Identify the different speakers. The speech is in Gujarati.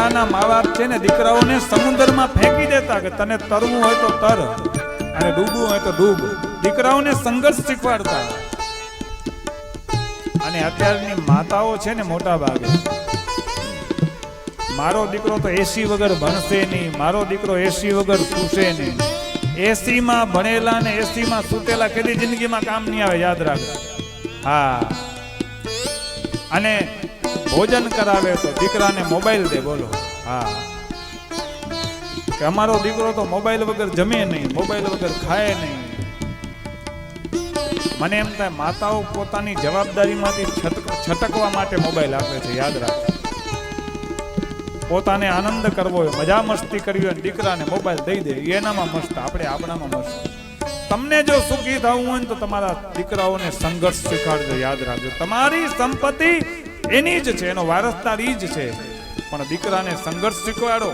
Speaker 1: પહેલાના મા બાપ છે ને દીકરાઓને સમુદ્રમાં ફેંકી દેતા કે તને તરવું હોય તો તર અને ડૂબવું હોય તો ડૂબ. દીકરાઓને સંઘર્ષ શીખવાડતા. અને અત્યારની માતાઓ છે ને મોટા ભાગે મારો દીકરો તો એસી વગર ભણશે નહીં, મારો દીકરો એસી વગર સૂશે નહીં. એસી માં ભણેલા ને એસી માં સૂતેલા કદી જિંદગીમાં કામ નહીં આવે, યાદ રાખો. હા, અને ભોજન કરાવે તો દીકરાને મોબાઈલ દે. બોલો. હા, કે અમારો દીકરો તો મોબાઈલ વગર જમે નહીં, મોબાઈલ વગર ખાય નહીં. મને એમ થાય માતાઓ પોતાની જવાબદારીમાંથી છટકવા માટે મોબાઈલ આપે છે, યાદ રાખો. પોતાને આનંદ કરવો હોય, મજા મસ્તી કરવી હોય, દીકરાને મોબાઈલ દઈ દે, એનામાં મસ્ત, આપણે આપણામાં મસ્ત. તમને જો સુખી થવું હોય તો તમારા દીકરાઓને સંઘર્ષ શીખવાડજો, યાદ રાખજો. તમારી સંપત્તિ એની જ છે, એનો વારસદાર ઈ જ છે, પણ દીકરાને સંઘર્ષ શીખવાડો.